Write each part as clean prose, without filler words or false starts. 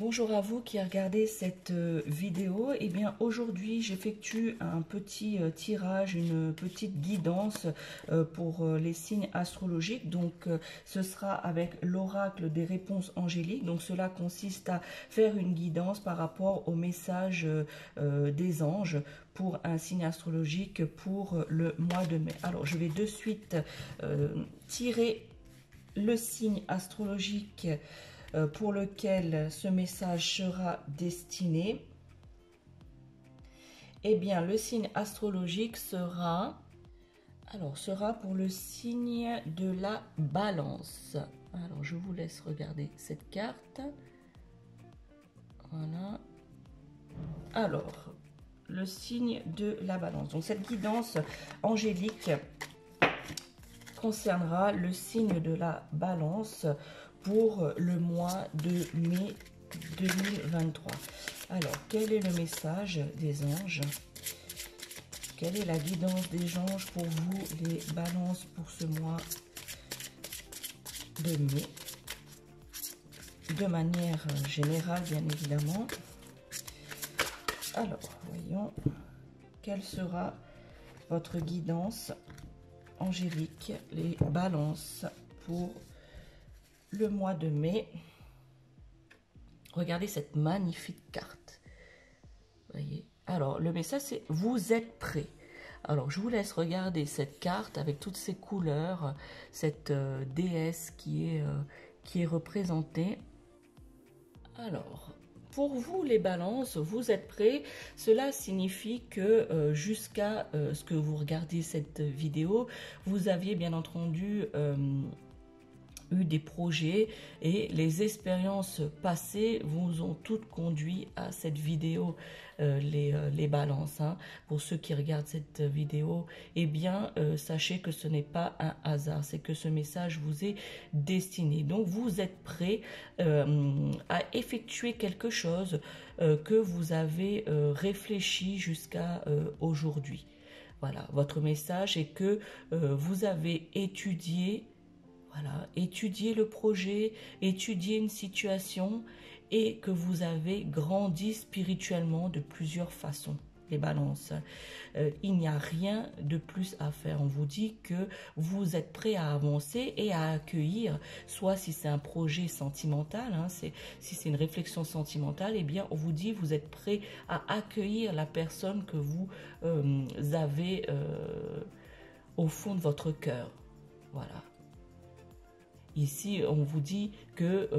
Bonjour à vous qui regardez cette vidéo. Eh bien, aujourd'hui, j'effectue un petit tirage, une petite guidance pour les signes astrologiques. Donc, ce sera avec l'oracle des réponses angéliques. Donc, cela consiste à faire une guidance par rapport au message des anges pour un signe astrologique pour le mois de mai. Alors, je vais de suite tirer le signe astrologique pour lequel ce message sera destiné. Eh bien, le signe astrologique sera pour le signe de la Balance. Alors, je vous laisse regarder cette carte. Voilà. Alors, le signe de la Balance. Donc, cette guidance angélique concernera le signe de la Balance pour le mois de mai 2023. Alors, quel est le message des anges? Quelle est la guidance des anges pour vous, les balances, pour ce mois de mai? De manière générale, bien évidemment. Alors, voyons, quelle sera votre guidance angélique, les balances, pour le mois de mai. Regardez cette magnifique carte. Voyez. Alors, le message, c'est « Vous êtes prêts ». Alors, je vous laisse regarder cette carte avec toutes ces couleurs, cette déesse qui est représentée. Alors, pour vous, les balances, vous êtes prêts. Cela signifie que jusqu'à ce que vous regardiez cette vidéo, vous aviez bien entendu eu des projets et les expériences passées vous ont toutes conduit à cette vidéo, les balances. Hein. Pour ceux qui regardent cette vidéo, eh bien, sachez que ce n'est pas un hasard, c'est que ce message vous est destiné. Donc, vous êtes prêts à effectuer quelque chose que vous avez réfléchi jusqu'à aujourd'hui. Voilà, votre message est que vous avez étudié. Voilà, étudier le projet, étudier une situation et que vous avez grandi spirituellement de plusieurs façons, les balances. Il n'y a rien de plus à faire. On vous dit que vous êtes prêt à avancer et à accueillir, soit si c'est un projet sentimental, hein, si c'est une réflexion sentimentale, eh bien on vous dit vous êtes prêt à accueillir la personne que vous avez au fond de votre cœur. Voilà. Ici, on vous dit que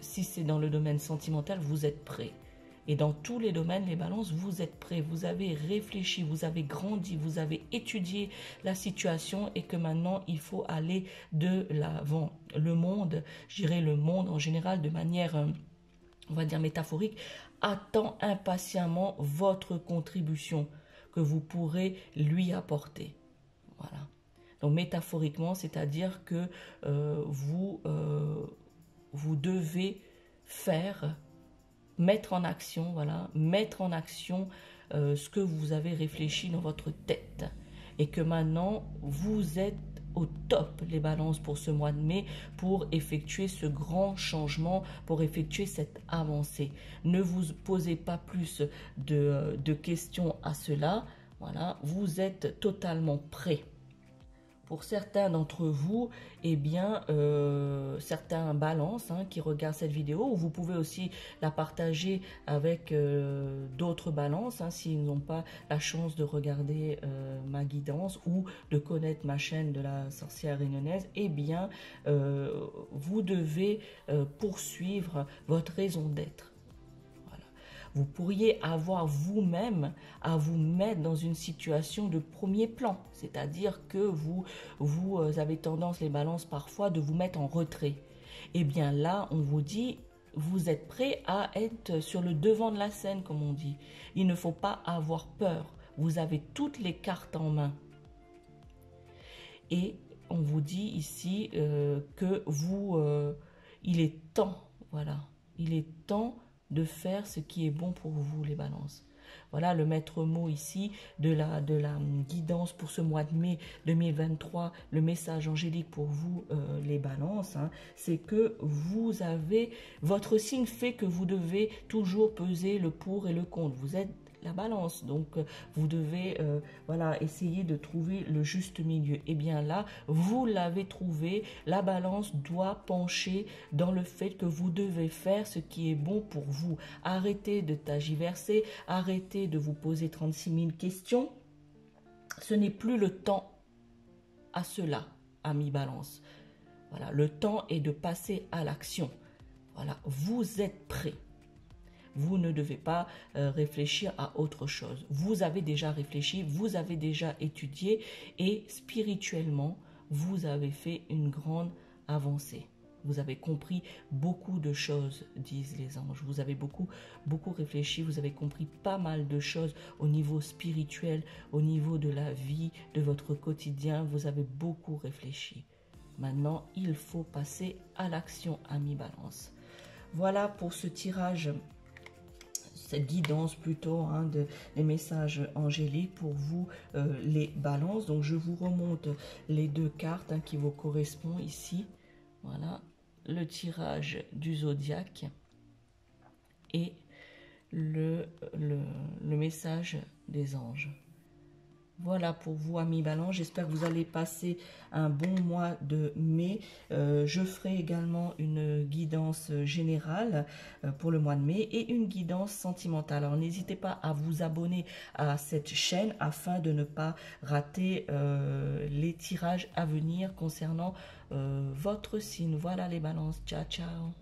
si c'est dans le domaine sentimental, vous êtes prêt. Et dans tous les domaines, les balances, vous êtes prêts. Vous avez réfléchi, vous avez grandi, vous avez étudié la situation et que maintenant, il faut aller de l'avant. Le monde, je dirais le monde en général, de manière, on va dire métaphorique, attend impatiemment votre contribution que vous pourrez lui apporter. Voilà. Donc métaphoriquement, c'est-à-dire que vous devez mettre en action, voilà, mettre en action ce que vous avez réfléchi dans votre tête. Et que maintenant, vous êtes au top, les balances, pour ce mois de mai, pour effectuer ce grand changement, pour effectuer cette avancée. Ne vous posez pas plus de questions à cela. Voilà, vous êtes totalement prêts. Pour certains d'entre vous, eh bien, certains balances qui regardent cette vidéo, ou vous pouvez aussi la partager avec d'autres balances, s'ils n'ont pas la chance de regarder ma guidance ou de connaître ma chaîne de la sorcière réunionnaise, eh bien, vous devez poursuivre votre raison d'être. Vous pourriez avoir vous-même à vous mettre dans une situation de premier plan. C'est-à-dire que vous avez tendance, les balances, parfois, de vous mettre en retrait. Eh bien là, on vous dit, vous êtes prêt à être sur le devant de la scène, comme on dit. Il ne faut pas avoir peur. Vous avez toutes les cartes en main. Et on vous dit ici que il est temps, voilà, il est temps de faire ce qui est bon pour vous, les balances. Voilà le maître mot ici de la guidance pour ce mois de mai 2023. Le message angélique pour vous, les balances, hein, c'est que vous avez, votre signe fait que vous devez toujours peser le pour et le contre. Vous êtes la balance, donc vous devez voilà, essayer de trouver le juste milieu. Et bien là, vous l'avez trouvé. La balance doit pencher dans le fait que vous devez faire ce qui est bon pour vous. Arrêtez de tergiverser, arrêtez de vous poser 36 000 questions. Ce n'est plus le temps à cela, amis balance. Voilà, le temps est de passer à l'action. Voilà, vous êtes prêts. Vous ne devez pas réfléchir à autre chose. Vous avez déjà réfléchi, vous avez déjà étudié et spirituellement, vous avez fait une grande avancée. Vous avez compris beaucoup de choses, disent les anges. Vous avez beaucoup réfléchi, vous avez compris pas mal de choses au niveau spirituel, au niveau de la vie, de votre quotidien. Vous avez beaucoup réfléchi. Maintenant, il faut passer à l'action, amis balance. Voilà pour ce tirage, cette guidance plutôt, hein, des messages angéliques pour vous, les balances. Donc je vous remonte les deux cartes, hein, qui vous correspondent ici. Voilà, le tirage du zodiaque et le message des anges. Voilà pour vous, amis balance. J'espère que vous allez passer un bon mois de mai. Je ferai également une guidance générale pour le mois de mai et une guidance sentimentale. Alors, n'hésitez pas à vous abonner à cette chaîne afin de ne pas rater les tirages à venir concernant votre signe. Voilà les balances. Ciao, ciao.